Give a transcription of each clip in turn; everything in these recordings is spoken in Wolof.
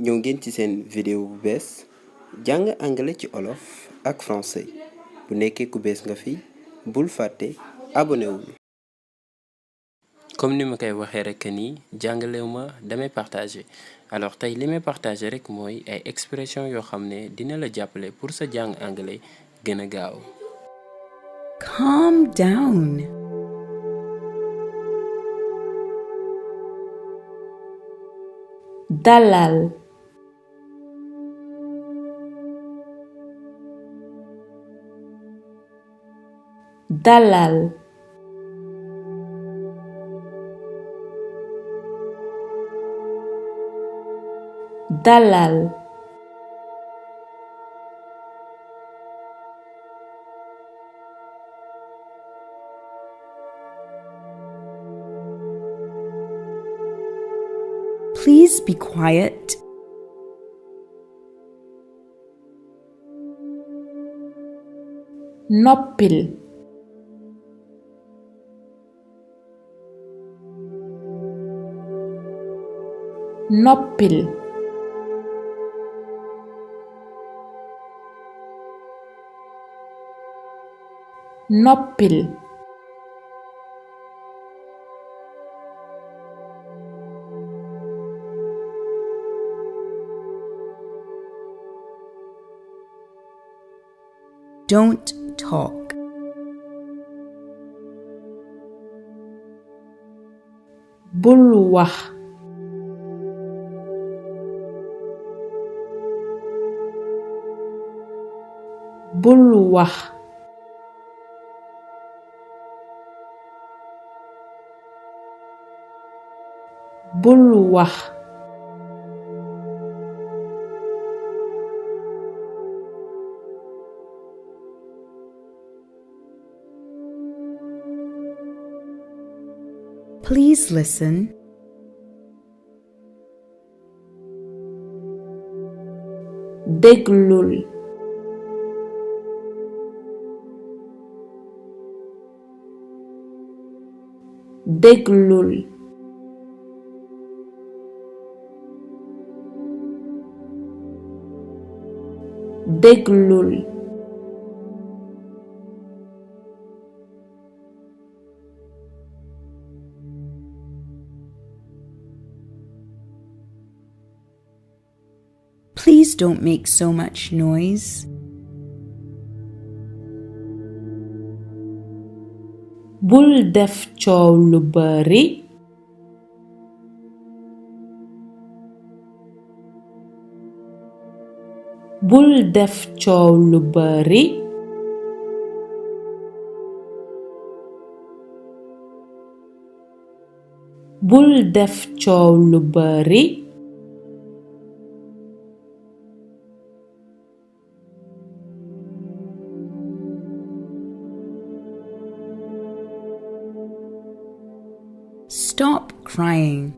ñëw ngeen ci seen vidéo bu bees jàng anglais ci olof ak français bu nekkee ku bees nga fi bul fàtte abonné wu. comme ni ma koy waxee rek ni jàngalew ma damay partager alors tey li may partager rek mooy ay expression yoo xam ne dina la jàppale pour sa jàng anglais gën a gaaw. Calm down. Dalal. Dalal. Dalal. Please be quiet. Noppil. Noppil. Noppil. Don't talk. Bul wax. Bul wax. Bul wax. Please listen. Déglul. Déglul. Déglul. Please don't make so much noise. Bul def coow lu bari. Bul def coow lu bari. Bul def coow lu bari. Stop crying.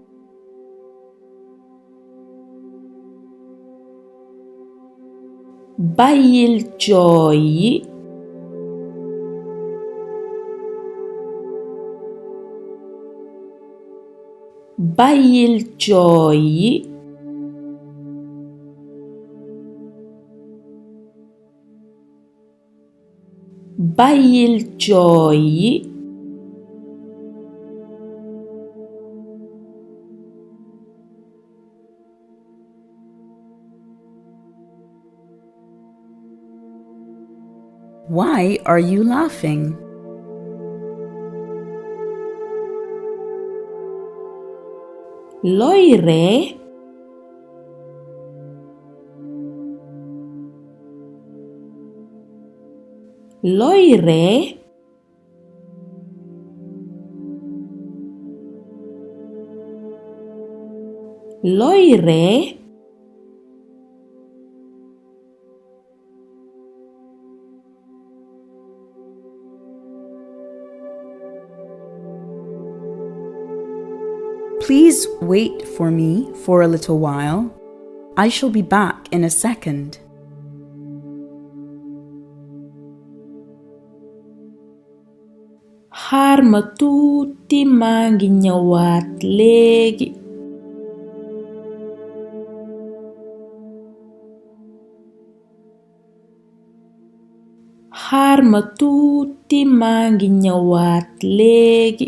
Bàyyil jooy yi. Bàyyil jooy yi. Bàyyil jooy yi. Why are you laughing? Looy ree? Looy ree? Looy ree? Please wait for me for a little while. I shall be back in a second. Xaar ma tuuti maa ngi ñëwaat léegi. xaar ma tuuti maa ngi ñëwaat léegi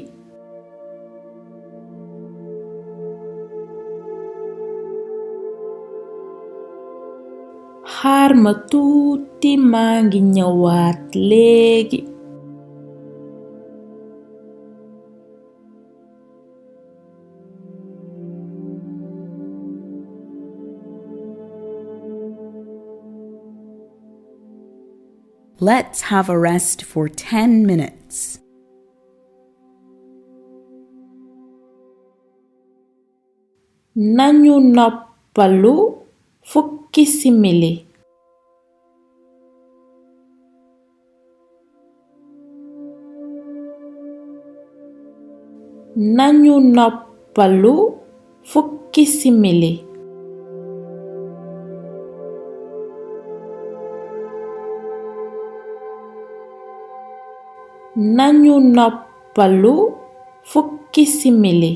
xaar ma tuuti maa ngi ñëwaat léegi Let's have a rest for 10 minutes. nañu noppalu fukki simili nañu noppalu fukki simili nañu noppalu fukki simili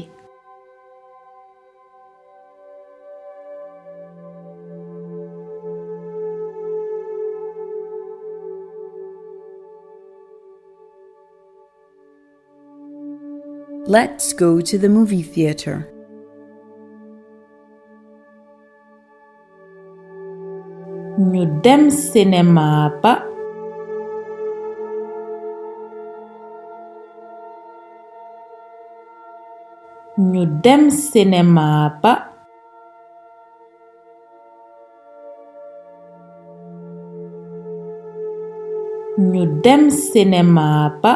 Let's go to the movie theater. ñu dem sinema ba ñu dem sinema ba ñu dem sinema ba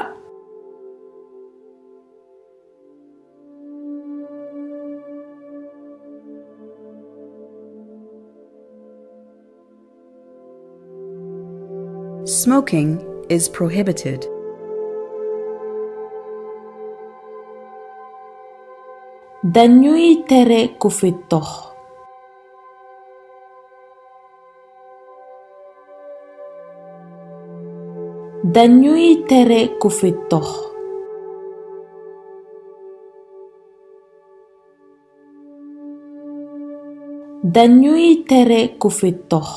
Smoking is prohibited. dañuy tere ku fi tox dañuy tere ku fi tox dañuy tere ku fi tox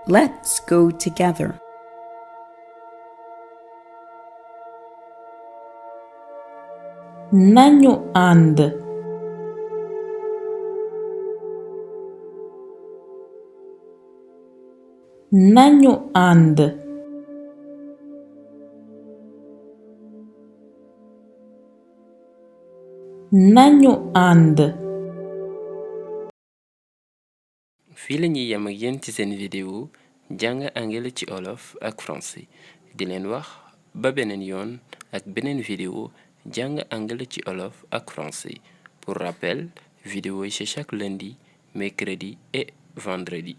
Let's go together. nañu ànd nañu ànd nañu ànd fii la ñuy yem ak yéen ci seen vidéo jàng anglais ci olof ak français di leen wax ba beneen yoon ak beneen vidéo jàng anglais ci olof ak français. Pour rappel, vidéo yi c'est chaque lundi, mercredi et vendredi.